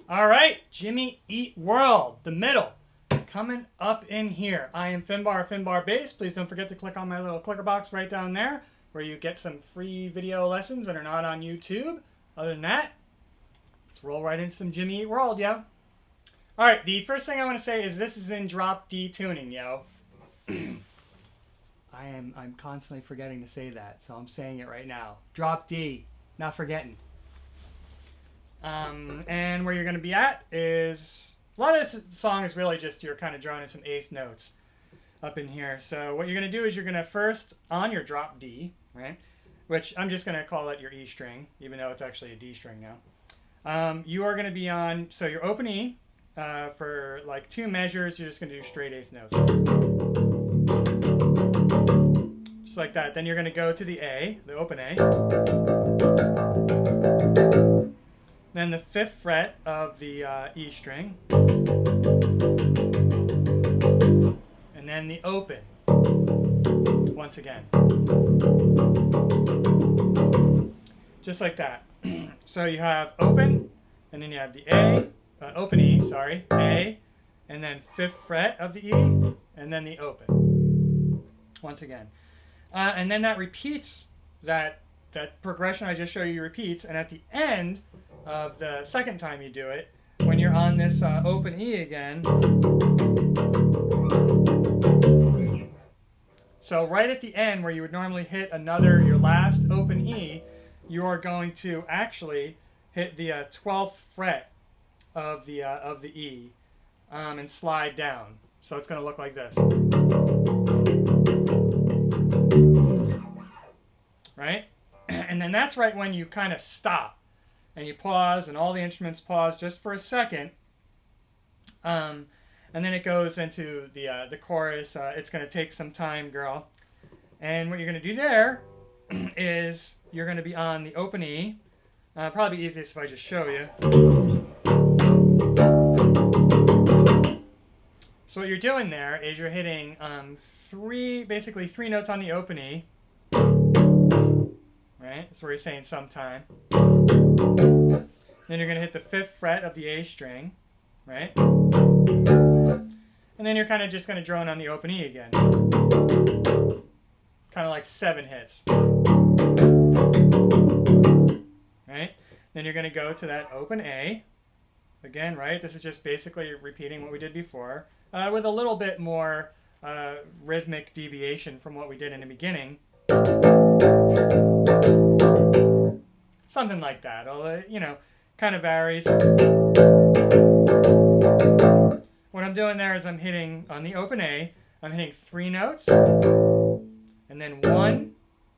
All right, Jimmy Eat World, the middle, coming up in here. I am Finbar, Finbar Bass. Please don't forget to click on my little clicker box right down there where you get some free video lessons that are not on YouTube. Other than that, let's roll right into some Jimmy Eat World, yo. All right, the first thing I want to say is this is in drop D tuning, yo. I'm constantly forgetting to say that, so I'm saying it right now. Drop D, not forgetting. And where you're going to be at is, a lot of this song is really just you're kind of drawing in some eighth notes up in here. So what you're going to do is you're going to first, on your drop D, right, which I'm just going to call it your E string, even though it's actually a D string now. You are going to be on, so your open E, for like 2 measures, you're just going to do straight eighth notes. Just like that. Then you're going to go to the A, the open A. Then the 5th fret of the E string. And then the open. Once again. Just like that. So you have open, and then you have the A, open E, sorry, A, and then 5th fret of the E, and then the open. Once again. And then that repeats, that progression I just showed you repeats, and at the end of the second time you do it, when you're on this open E again, so right at the end where you would normally hit your last open E, you are going to actually hit the 12th fret of the E and slide down. So it's going to look like this. Right? And then that's right when you kind of stop. And you pause, and all the instruments pause just for a second. And then it goes into the chorus. It's going to take some time, girl. And what you're going to do there is you're going to be on the open E. Probably be easiest if I just show you. So what you're doing there is you're hitting basically three notes on the open E. Right? That's where you're saying sometime. Then you're going to hit the 5th fret of the A string, right? And then you're kind of just going to drone on the open E again. Kind of like 7 hits. Right? Then you're going to go to that open A. Again, right? This is just basically repeating what we did before, with a little bit more rhythmic deviation from what we did in the beginning. Something like that, although, you know, kind of varies. What I'm doing there is I'm hitting, on the open A, I'm hitting 3 notes, and then 1,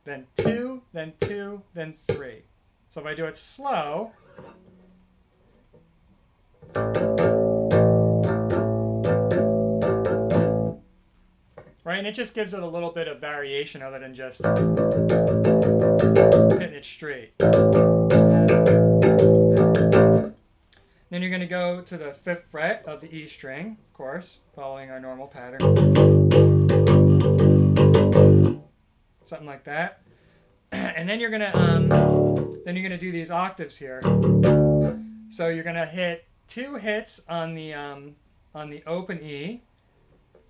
then 2, then 2, then 3. So if I do it slow, right, and it just gives it a little bit of variation other than just hitting it straight. Then you're going to go to the 5th fret of the E string, of course, following our normal pattern. Something like that. And then you're going to do these octaves here. So you're going to hit 2 hits on the open E,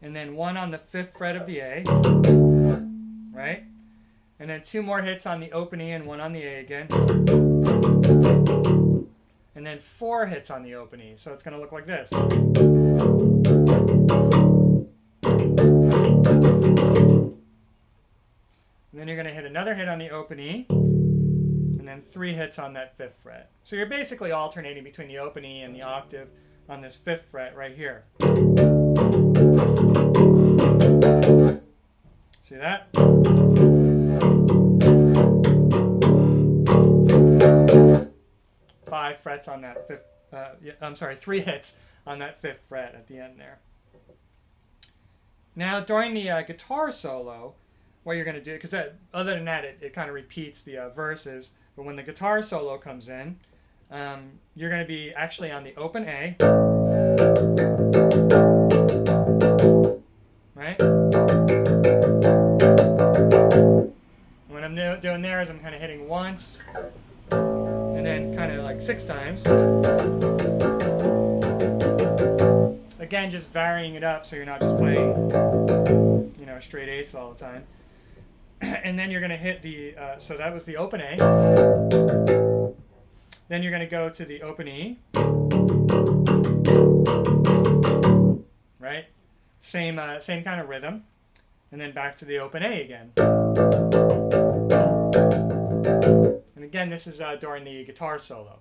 and then 1 on the 5th fret of the A, right? And then 2 more hits on the open E and 1 on the A again. And then 4 hits on the open E. So it's going to look like this. And then you're going to hit another hit on the open E, and then 3 hits on that 5th fret. So you're basically alternating between the open E and the octave on this 5th fret right here. See that? 5 frets on that 5th, 3 hits on that 5th fret at the end there. Now during the guitar solo, what you're going to do, because other than that it kind of repeats the verses, but when the guitar solo comes in, you're going to be actually on the open A, once, and then kind of like 6 times. Again, just varying it up so you're not just playing, you know, straight eighths all the time. And then you're going to hit the, so that was the open A. Then you're going to go to the open E. Right? Same kind of rhythm. And then back to the open A again. And again, this is during the guitar solo.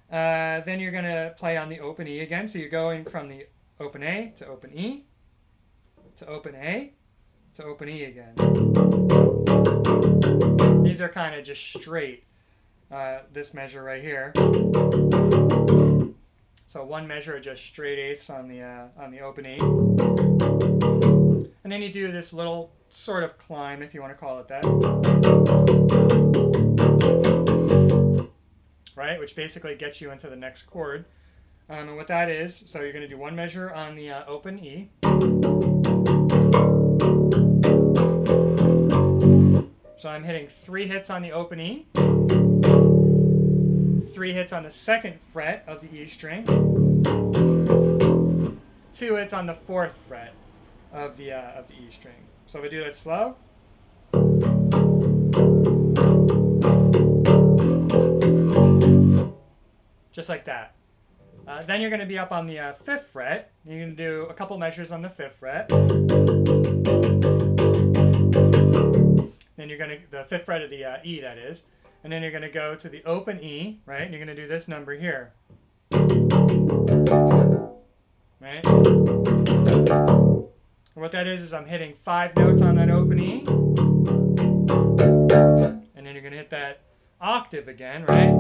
Then you're going to play on the open E again. So you're going from the open A to open E to open A to open E again. These are kind of just straight, this measure right here. So one measure of just straight eighths on the open E. And then you do this little sort of climb, if you want to call it that. Right, which basically gets you into the next chord. And what that is, so you're going to do one measure on the open E. So I'm hitting 3 hits on the open E, 3 hits on the 2nd fret of the E string, 2 hits on the 4th fret of the E string. So if I do that slow. Just like that. Then you're going to be up on the 5th fret. You're going to do a couple measures on the 5th fret. Then you're going to, the 5th fret of the E, that is. And then you're going to go to the open E, right? And you're going to do this number here. Right? And what that is I'm hitting 5 notes on that open E. And then you're going to hit that octave again, right?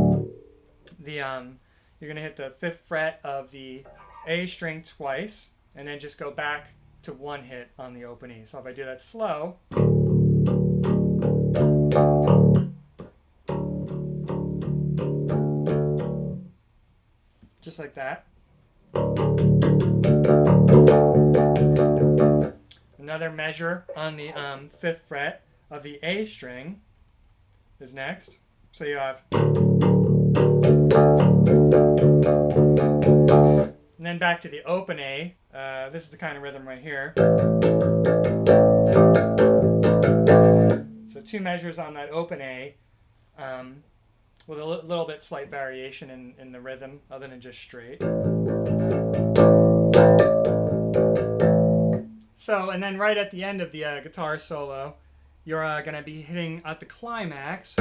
You're going to hit the 5th fret of the A string twice, and then just go back to 1 hit on the open E. So if I do that slow, just like that. Another measure on the 5th fret of the A string is next. So you have, and then back to the open A. This is the kind of rhythm right here. So 2 measures on that open A, with a little bit slight variation in the rhythm other than just straight. So, and then right at the end of the guitar solo, you're going to be hitting at the climax.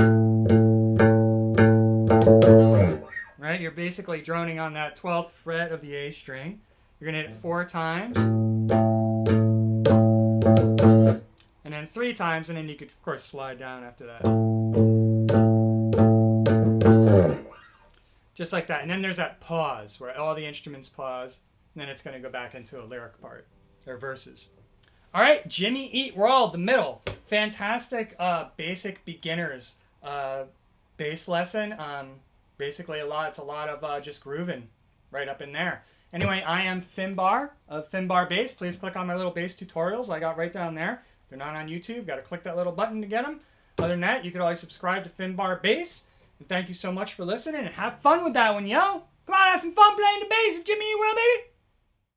Right? You're basically droning on that 12th fret of the A string. You're going to hit it 4 times. And then 3 times, and then you could, of course, slide down after that. Just like that. And then there's that pause, where all the instruments pause, and then it's going to go back into a lyric part, or verses. All right, Jimmy Eat World, the middle. Fantastic basic beginners bass lesson. Basically it's a lot of just grooving right up in there. Anyway, I am Finbar of Finbar Bass. Please click on my little bass tutorials I got right down there. They're not on YouTube. Got to click that little button to get them. Other than that, you could always subscribe to Finbar Bass. And thank you so much for listening, and have fun with that one, yo! Come on, have some fun playing the bass with Jimmy Eat World, baby!